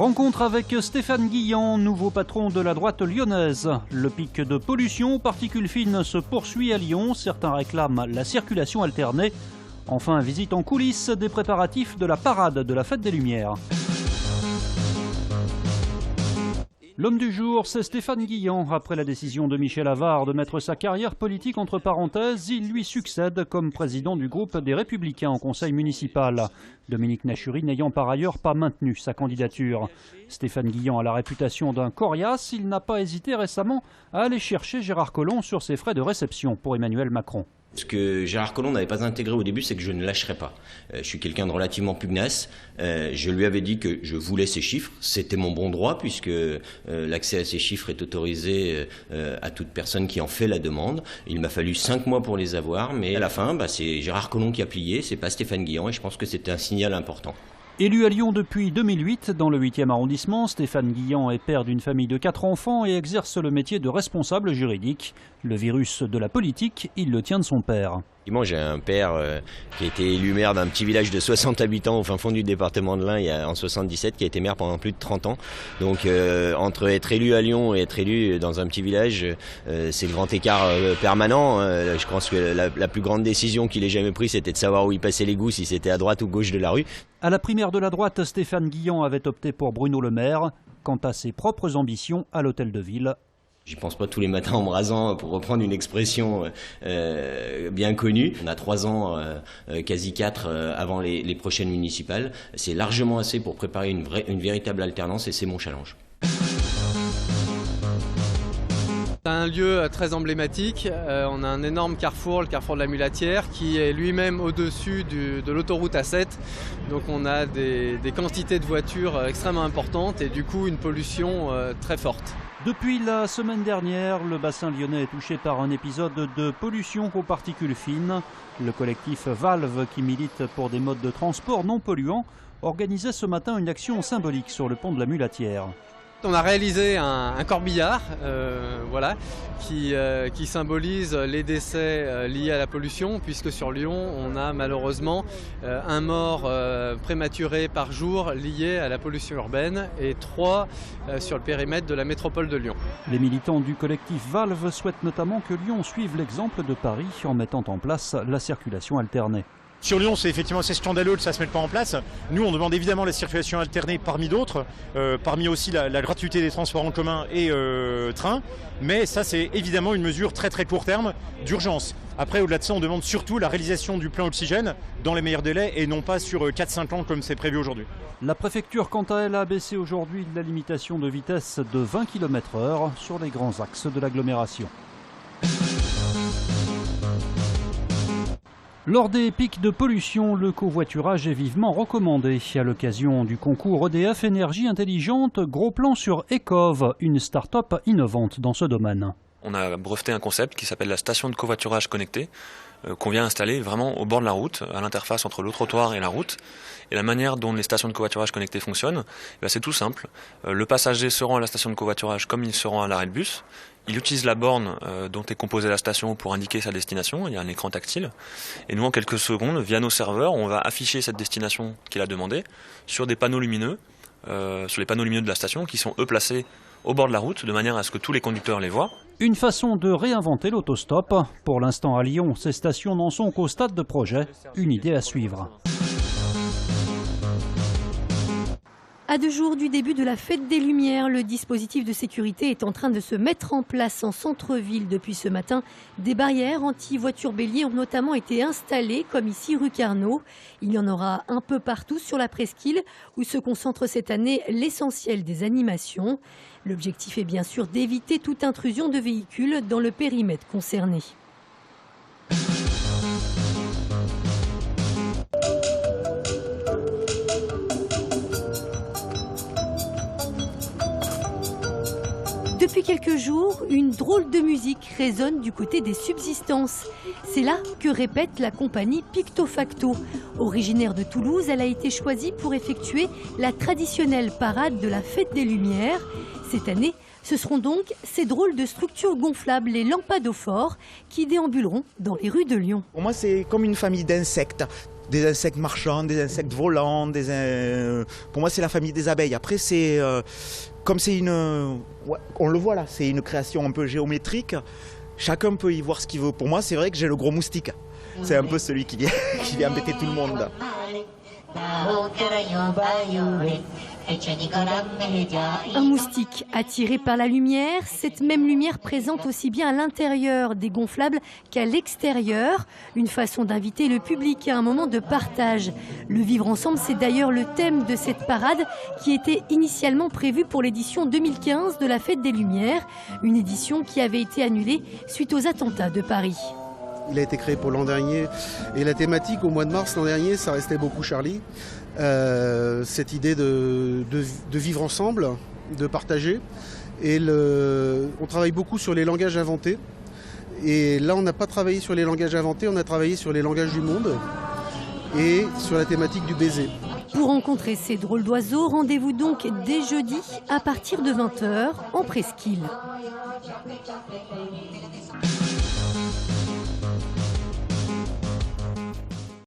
Rencontre avec Stéphane Guillan, nouveau patron de la droite lyonnaise. Le pic de pollution aux particules fines se poursuit à Lyon. Certains réclament la circulation alternée. Enfin, visite en coulisses des préparatifs de la parade de la Fête des Lumières. L'homme du jour, c'est Stéphane Guillan. Après la décision de Michel Avare de mettre sa carrière politique entre parenthèses, il lui succède comme président du groupe des Républicains en conseil municipal. Dominique Nachury n'ayant par ailleurs pas maintenu sa candidature. Stéphane Guillan a la réputation d'un coriace. Il n'a pas hésité récemment à aller chercher Gérard Collomb sur ses frais de réception pour Emmanuel Macron. Ce que Gérard Collomb n'avait pas intégré au début, c'est que je ne lâcherais pas. Je suis quelqu'un de relativement pugnace. Je lui avais dit que je voulais ces chiffres. C'était mon bon droit puisque l'accès à ces chiffres est autorisé à toute personne qui en fait la demande. Il m'a fallu 5 mois pour les avoir, mais à la fin, c'est Gérard Collomb qui a plié, c'est pas Stéphane Guillan, et je pense que c'était un signal important. Élu à Lyon depuis 2008, dans le 8e arrondissement, Stéphane Guillan est père d'une famille de 4 enfants et exerce le métier de responsable juridique. Le virus de la politique, il le tient de son père. J'ai un père qui a été élu maire d'un petit village de 60 habitants au fin fond du département de l'Ain en 77, qui a été maire pendant plus de 30 ans. Donc entre être élu à Lyon et être élu dans un petit village, c'est le grand écart permanent. Je pense que la plus grande décision qu'il ait jamais prise, c'était de savoir où il passait l'égout, si c'était à droite ou gauche de la rue. À la primaire de la droite, Stéphane Guillan avait opté pour Bruno Le Maire. Quant à ses propres ambitions à l'hôtel de ville, j'y pense pas tous les matins en me rasant, pour reprendre une expression bien connue. On a 3 ans, quasi 4 avant les prochaines municipales. C'est largement assez pour préparer une véritable alternance et c'est mon challenge. C'est un lieu très emblématique. On a un énorme carrefour, le carrefour de la Mulatière, qui est lui-même au-dessus de l'autoroute A7. Donc on a des quantités de voitures extrêmement importantes et du coup une pollution très forte. Depuis la semaine dernière, le bassin lyonnais est touché par un épisode de pollution aux particules fines. Le collectif Valve, qui milite pour des modes de transport non polluants, organisait ce matin une action symbolique sur le pont de la Mulatière. On a réalisé un corbillard qui symbolise les décès liés à la pollution, puisque sur Lyon, on a malheureusement un mort prématuré par jour lié à la pollution urbaine et 3 sur le périmètre de la métropole de Lyon. Les militants du collectif Valve souhaitent notamment que Lyon suive l'exemple de Paris en mettant en place la circulation alternée. Sur Lyon, c'est scandaleux que ça ne se mette pas en place. Nous, on demande évidemment la circulation alternée parmi d'autres, parmi aussi la gratuité des transports en commun et train. Mais ça, c'est évidemment une mesure très très court terme d'urgence. Après, au-delà de ça, on demande surtout la réalisation du plan oxygène dans les meilleurs délais et non pas sur 4-5 ans comme c'est prévu aujourd'hui. La préfecture, quant à elle, a baissé aujourd'hui la limitation de vitesse de 20 km/h sur les grands axes de l'agglomération. Lors des pics de pollution, le covoiturage est vivement recommandé. À l'occasion du concours EDF Énergie Intelligente, gros plan sur Ecov, une start-up innovante dans ce domaine. On a breveté un concept qui s'appelle la station de covoiturage connectée, qu'on vient installer vraiment au bord de la route, à l'interface entre le trottoir et la route. Et la manière dont les stations de covoiturage connectées fonctionnent, c'est tout simple. Le passager se rend à la station de covoiturage comme il se rend à l'arrêt de bus. Il utilise la borne dont est composée la station pour indiquer sa destination. Il y a un écran tactile. Et nous, en quelques secondes, via nos serveurs, on va afficher cette destination qu'il a demandée sur des panneaux lumineux, sur les panneaux lumineux de la station, qui sont eux placés au bord de la route, de manière à ce que tous les conducteurs les voient. Une façon de réinventer l'autostop. Pour l'instant à Lyon, ces stations n'en sont qu'au stade de projet. Une idée à suivre. À 2 jours du début de la Fête des Lumières, le dispositif de sécurité est en train de se mettre en place en centre-ville depuis ce matin. Des barrières anti-voitures béliers ont notamment été installées, comme ici rue Carnot. Il y en aura un peu partout sur la presqu'île, où se concentre cette année l'essentiel des animations. L'objectif est bien sûr d'éviter toute intrusion de véhicules dans le périmètre concerné. Depuis quelques jours, une drôle de musique résonne du côté des subsistances. C'est là que répète la compagnie Picto Facto. Originaire de Toulouse, elle a été choisie pour effectuer la traditionnelle parade de la Fête des Lumières. Cette année, ce seront donc ces drôles de structures gonflables, les lampadophores, qui déambuleront dans les rues de Lyon. Pour moi, c'est comme une famille d'insectes. des insectes marchands, des insectes volants. Pour moi, c'est la famille des abeilles. Après, c'est comme c'est on le voit là, c'est une création un peu géométrique. Chacun peut y voir ce qu'il veut. Pour moi, c'est vrai que j'ai le gros moustique. C'est un peu celui qui vient embêter tout le monde. Un moustique attiré par la lumière, cette même lumière présente aussi bien à l'intérieur des gonflables qu'à l'extérieur. Une façon d'inviter le public à un moment de partage. Le vivre ensemble, c'est d'ailleurs le thème de cette parade qui était initialement prévue pour l'édition 2015 de la Fête des Lumières. Une édition qui avait été annulée suite aux attentats de Paris. Il a été créé pour l'an dernier et la thématique au mois de mars l'an dernier, ça restait beaucoup Charlie. Cette idée de vivre ensemble, de partager. Et on travaille beaucoup sur les langages inventés. Et là, on n'a pas travaillé sur les langages inventés, on a travaillé sur les langages du monde et sur la thématique du baiser. Pour rencontrer ces drôles d'oiseaux, rendez-vous donc dès jeudi à partir de 20h en presqu'île.